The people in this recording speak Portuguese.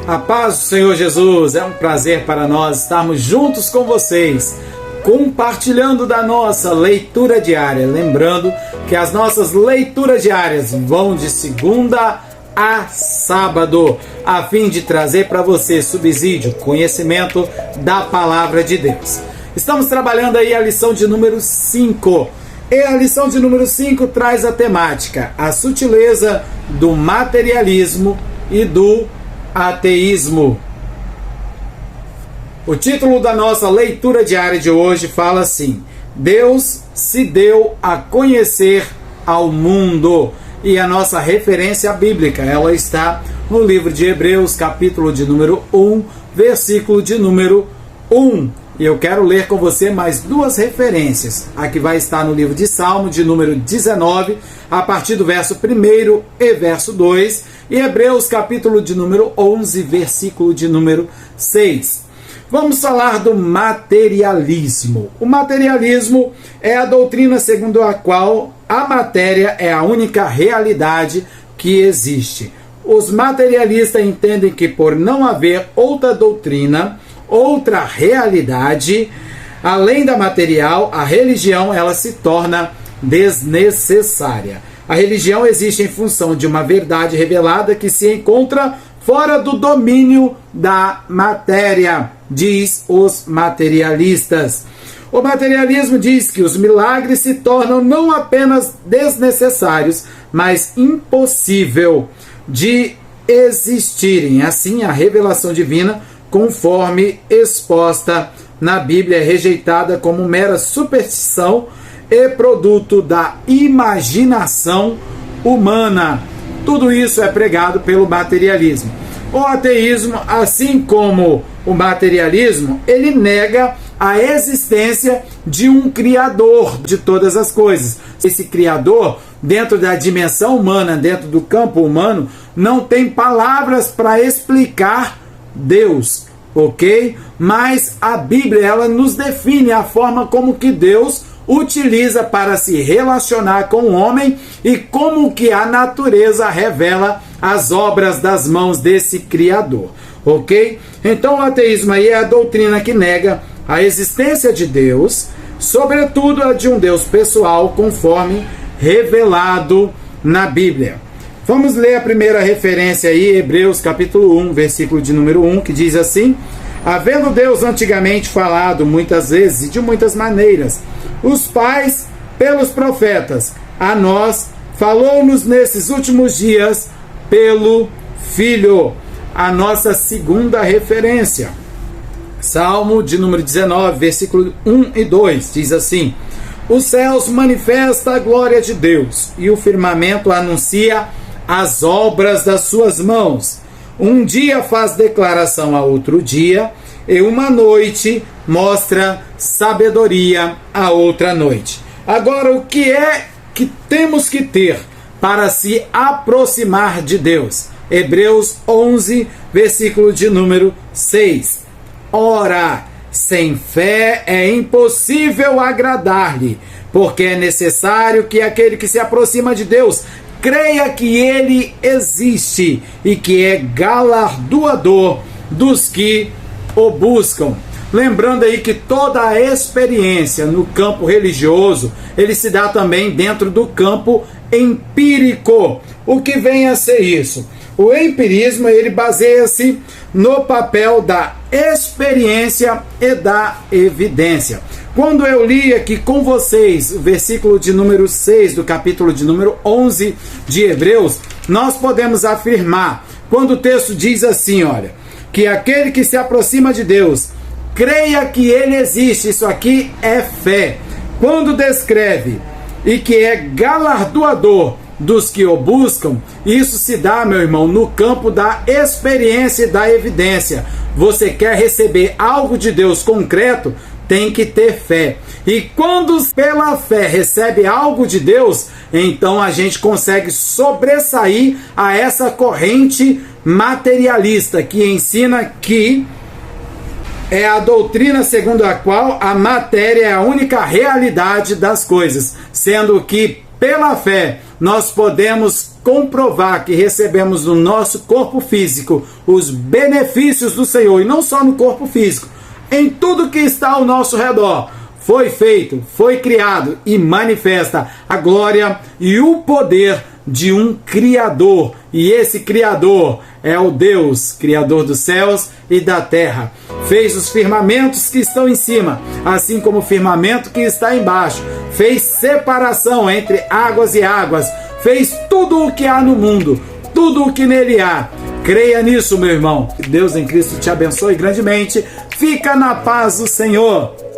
A paz do Senhor Jesus, é um prazer para nós estarmos juntos com vocês, compartilhando da nossa leitura diária. Lembrando que as nossas leituras diárias vão de segunda a sábado, a fim de trazer para você subsídio, conhecimento da Palavra de Deus. Estamos trabalhando aí a lição de número 5. E a lição de número 5 traz a temática, a sutileza do materialismo e do ateísmo. O título da nossa leitura diária de hoje fala assim: Deus se deu a conhecer ao mundo. E a nossa referência bíblica, ela está no livro de Hebreus, capítulo de número 1, versículo de número 1. E eu quero ler com você mais duas referências. A que vai estar no livro de Salmo, de número 19, a partir do verso 1 e verso 2, e Hebreus, capítulo de número 11, versículo de número 6. Vamos falar do materialismo. O materialismo é a doutrina segundo a qual a matéria é a única realidade que existe. Os materialistas entendem que por não haver outra doutrina, outra realidade, além da material, a religião ela se torna desnecessária. A religião existe em função de uma verdade revelada que se encontra fora do domínio da matéria, diz os materialistas. O materialismo diz que os milagres se tornam não apenas desnecessários, mas impossível de existirem. Assim, a revelação divina, conforme exposta na Bíblia, é rejeitada como mera superstição e produto da imaginação humana. Tudo isso é pregado pelo materialismo. O ateísmo, assim como o materialismo, ele nega a existência de um Criador de todas as coisas. Esse Criador, dentro da dimensão humana, dentro do campo humano, não tem palavras para explicar Deus, ok? Mas a Bíblia, ela nos define a forma como que Deus utiliza para se relacionar com o homem e como que a natureza revela as obras das mãos desse Criador, ok? Então o ateísmo aí é a doutrina que nega a existência de Deus, sobretudo a de um Deus pessoal, conforme revelado na Bíblia. Vamos ler a primeira referência aí, Hebreus capítulo 1, versículo de número 1, que diz assim: havendo Deus antigamente falado muitas vezes e de muitas maneiras, os pais pelos profetas, a nós falou-nos nesses últimos dias pelo Filho. A nossa segunda referência, Salmo de número 19, versículo 1 e 2, diz assim: os céus manifestam a glória de Deus, e o firmamento anuncia as obras das suas mãos. Um dia faz declaração a outro dia, e uma noite mostra sabedoria a outra noite. Agora, o que é que temos que ter para se aproximar de Deus? Hebreus 11, versículo de número 6. Ora, sem fé é impossível agradar-lhe, porque é necessário que aquele que se aproxima de Deus creia que ele existe e que é galardoador dos que o buscam. Lembrando aí que toda a experiência no campo religioso, ele se dá também dentro do campo empírico. O que vem a ser isso? O empirismo, ele baseia-se no papel da experiência e da evidência. Quando eu li aqui com vocês o versículo de número 6 do capítulo de número 11 de Hebreus, nós podemos afirmar, quando o texto diz assim, olha, que aquele que se aproxima de Deus, creia que ele existe. Isso aqui é fé. Quando descreve e que é galardoador dos que o buscam, isso se dá, meu irmão, no campo da experiência e da evidência. Você quer receber algo de Deus concreto, tem que ter fé. E quando pela fé recebe algo de Deus, então a gente consegue sobressair a essa corrente materialista que ensina que é a doutrina segundo a qual a matéria é a única realidade das coisas, sendo que pela fé nós podemos comprovar que recebemos no nosso corpo físico os benefícios do Senhor, e não só no corpo físico, em tudo que está ao nosso redor. Foi feito, foi criado e manifesta a glória e o poder de um Criador. E esse Criador é o Deus, Criador dos céus e da terra. Fez os firmamentos que estão em cima, assim como o firmamento que está embaixo. Fez separação entre águas e águas. Fez tudo o que há no mundo, tudo o que nele há. Creia nisso, meu irmão. Que Deus em Cristo te abençoe grandemente. Fica na paz do Senhor.